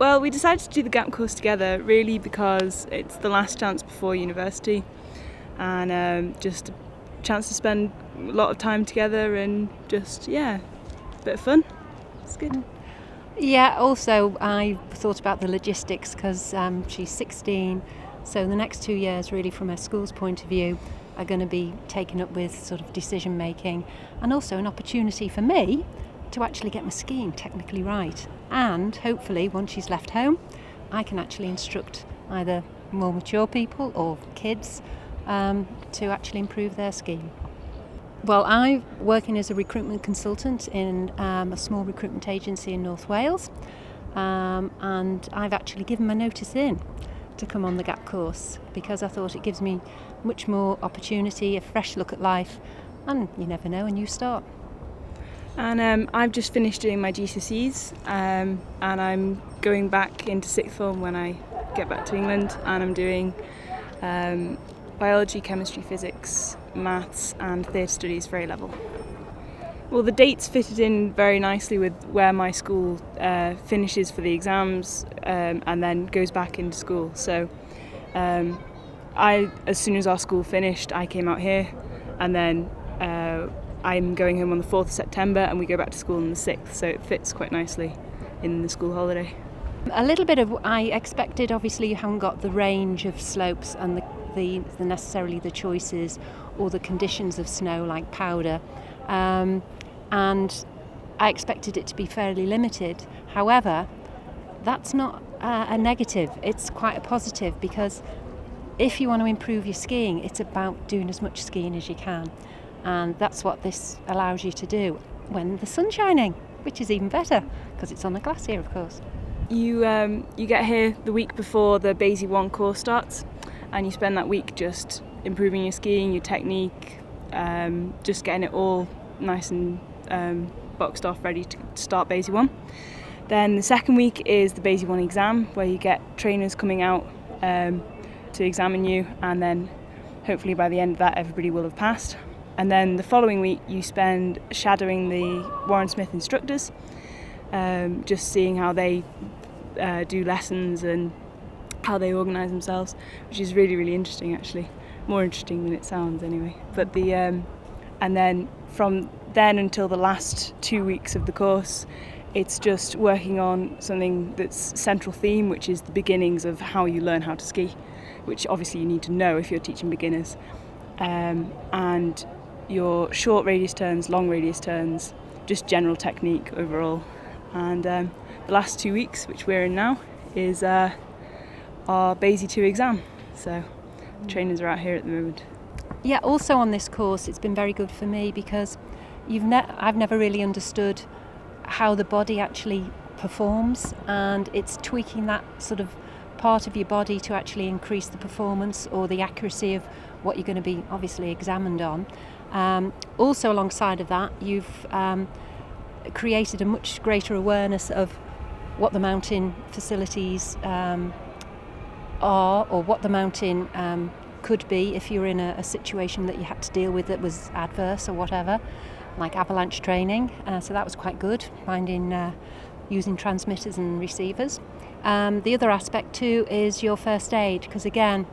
Well, we decided to do the gap course together really because it's the last chance before university, and just a chance to spend a lot of time together and just, a bit of fun. It's good. Yeah, also I thought about the logistics because she's 16, so the next 2 years really from her school's point of view are going to be taken up with sort of decision making, and also an opportunity for me to actually get my skiing technically right, and hopefully once she's left home I can actually instruct either more mature people or kids to actually improve their skiing. Well, I'm working as a recruitment consultant in a small recruitment agency in North Wales, and I've actually given my notice in to come on the gap course because I thought it gives me much more opportunity, a fresh look at life, and you never know, a new start. And I've just finished doing my GCSEs, and I'm going back into sixth form when I get back to England, and I'm doing biology, chemistry, physics, maths and theatre studies for A-level. Well, the dates fitted in very nicely with where my school finishes for the exams and then goes back into school. So as soon as our school finished, I came out here, and then I'm going home on the 4th of September and we go back to school on the 6th, so it fits quite nicely in the school holiday. A little bit of I expected. Obviously you haven't got the range of slopes and the necessarily the choices or the conditions of snow like powder, and I expected it to be fairly limited. However, that's not a negative, it's quite a positive, because if you want to improve your skiing, it's about doing as much skiing as you can, and that's what this allows you to do when the sun's shining, which is even better because it's on a glacier, of course. You get here the week before the Basie 1 course starts, and you spend that week just improving your skiing, your technique, just getting it all nice and boxed off, ready to start Basie 1. Then the second week is the Basie 1 exam, where you get trainers coming out to examine you, and then hopefully by the end of that everybody will have passed. And then the following week you spend shadowing the Warren Smith instructors, just seeing how they do lessons and how they organise themselves, which is really, really interesting actually. More interesting than it sounds anyway. But and then from then until the last 2 weeks of the course, it's just working on something that's central theme, which is the beginnings of how you learn how to ski, which obviously you need to know if you're teaching beginners. And your short radius turns, long radius turns, just general technique overall. And the last 2 weeks, which we're in now, is our Basie 2 exam. So trainers are out here at the moment. Yeah, also on this course it's been very good for me because I've never really understood how the body actually performs, and it's tweaking that sort of part of your body to actually increase the performance or the accuracy of what you're going to be obviously examined on. Also alongside of that, you've created a much greater awareness of what the mountain facilities are, or what the mountain could be if you're in a situation that you had to deal with that was adverse or whatever, like avalanche training. So that was quite good, finding using transmitters and receivers. The other aspect too is your first aid, because again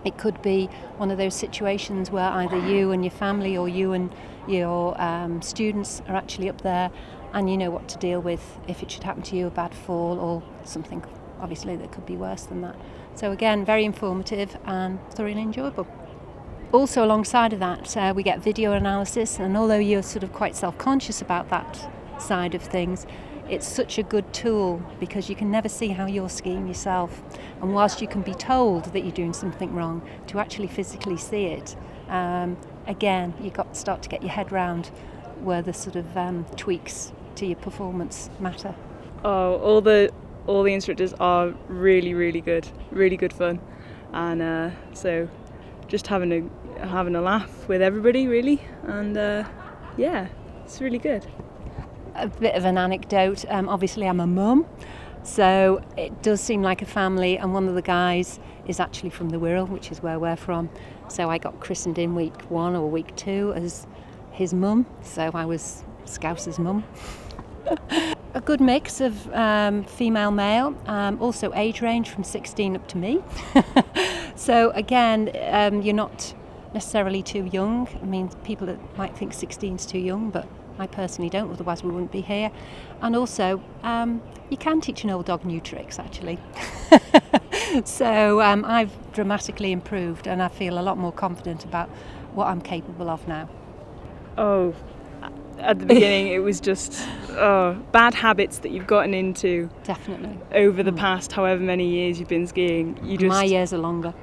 it could be one of those situations where either you and your family or you and your students are actually up there, and you know what to deal with if it should happen to you, a bad fall or something obviously that could be worse than that. So again, very informative and thoroughly enjoyable. Also alongside of that, we get video analysis, and although you're sort of quite self-conscious about that side of things, it's such a good tool because you can never see how you're skiing yourself, and whilst you can be told that you're doing something wrong, to actually physically see it, again you got to start to get your head round where the sort of tweaks to your performance matter. Oh, all the instructors are really, really good fun, and so just having a laugh with everybody really, and it's really good. A bit of an anecdote, obviously I'm a mum, so it does seem like a family, and one of the guys is actually from the Wirral, which is where we're from, so I got christened in week 1 or week 2 as his mum, so I was Scouser's mum. a good mix of female, male, also age range from 16 up to me. So again, you're not necessarily too young. I mean, people might think 16 is too young, but I personally don't, otherwise we wouldn't be here. And also, you can teach an old dog new tricks, actually. So I've dramatically improved, and I feel a lot more confident about what I'm capable of now. Oh, at the beginning it was just bad habits that you've gotten into. Definitely. Over the past however many years you've been skiing. My years are longer.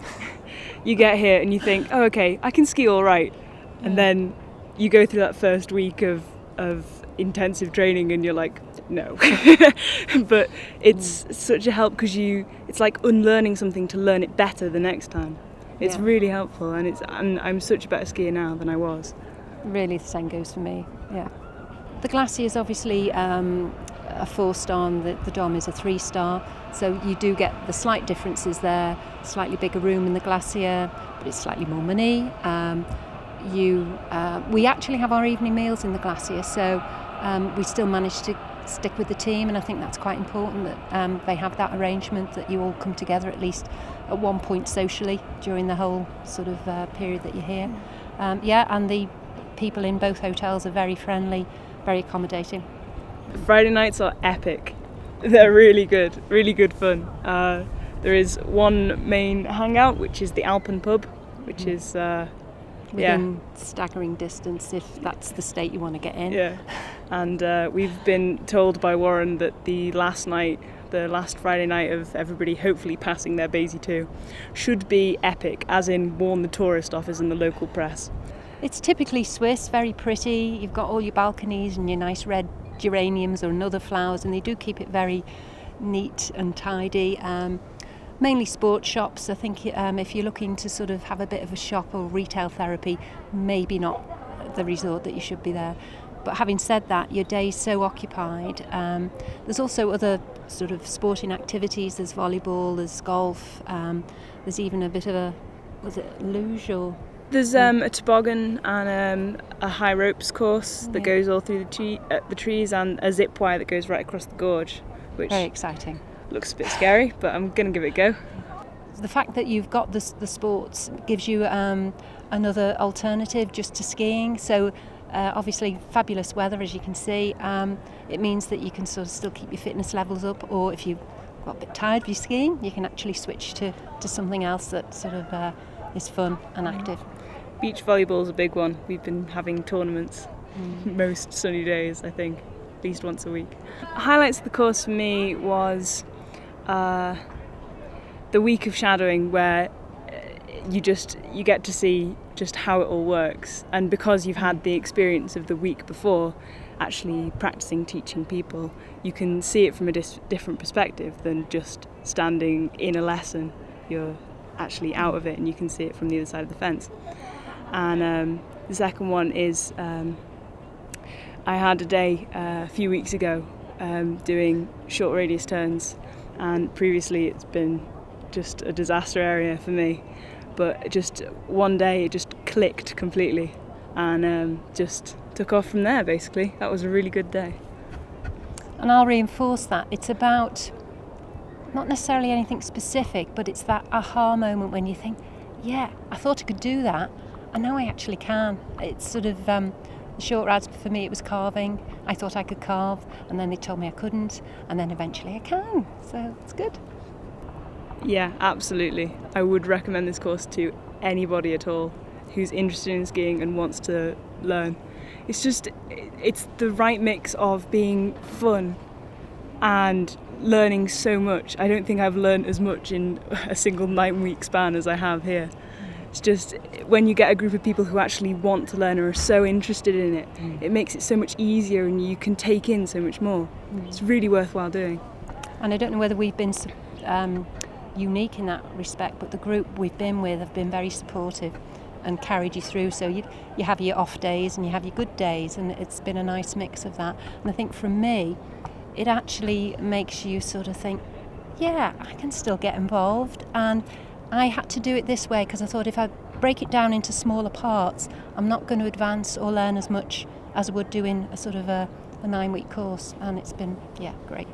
You get here and you think, oh, okay, I can ski all right. And then you go through that first week of intensive training and you're like, no. But it's such a help because it's like unlearning something to learn it better the next time. It's really helpful, and I'm such a better skier now than I was. Really, the same goes for me, yeah. The Glacier is obviously a 4-star and the Dom is a 3-star, so you do get the slight differences there. Slightly bigger room in the Glacier, but it's slightly more money. We actually have our evening meals in the Glacier, so we still manage to stick with the team, and I think that's quite important that they have that arrangement that you all come together at least at one point socially during the whole sort of period that you're here. And the people in both hotels are very friendly, very accommodating. Friday nights are epic. They're really good fun. There is one main hangout, which is the Alpen pub, which is within staggering distance if that's the state you want to get in. Yeah, and we've been told by Warren that the last Friday night of everybody hopefully passing their Basie 2 should be epic, as in warn the tourist office and the local press. It's typically Swiss, very pretty. You've got all your balconies and your nice red geraniums or other flowers, and they do keep it very neat and tidy. Mainly sports shops. I think if you're looking to sort of have a bit of a shop or retail therapy, maybe not the resort that you should be there. But having said that, your day's so occupied. There's also other sort of sporting activities. There's volleyball, there's golf, there's even a bit of luge or... There's a toboggan and a high ropes course that goes all through the trees, and a zip wire that goes right across the gorge, which very exciting. Looks a bit scary, but I'm going to give it a go. The fact that you've got the sports gives you another alternative just to skiing. So obviously fabulous weather, as you can see. It means that you can sort of still keep your fitness levels up, or if you've got a bit tired of your skiing, you can actually switch to something else that sort of is fun and active. Beach volleyball is a big one. We've been having tournaments most sunny days, I think, at least once a week. Highlights of the course for me was the week of shadowing, where you get to see just how it all works, and because you've had the experience of the week before actually practicing teaching people, you can see it from a different perspective than just standing in a lesson. You're actually out of it and you can see it from the other side of the fence. And the second one is I had a day a few weeks ago doing short radius turns, and previously it's been just a disaster area for me, but just one day it just clicked completely and just took off from there. Basically, that was a really good day. And I'll reinforce that it's about not necessarily anything specific, but it's that aha moment when you think, yeah, I thought I could do that and now I actually can. It's sort of the short rides for me, it was carving. I thought I could carve, and then they told me I couldn't, and then eventually I can, so it's good. Yeah, absolutely. I would recommend this course to anybody at all who's interested in skiing and wants to learn. It's the right mix of being fun and learning so much. I don't think I've learned as much in a single 9-week span as I have here. It's just when you get a group of people who actually want to learn or are so interested in it, it makes it so much easier and you can take in so much more. It's really worthwhile doing. And I don't know whether we've been unique in that respect, but the group we've been with have been very supportive and carried you through. So you have your off days and you have your good days, and it's been a nice mix of that. And I think for me, it actually makes you sort of think, yeah, I can still get involved. And I had to do it this way because I thought if I break it down into smaller parts, I'm not going to advance or learn as much as I would do in a sort of a 9-week course, and it's been, great.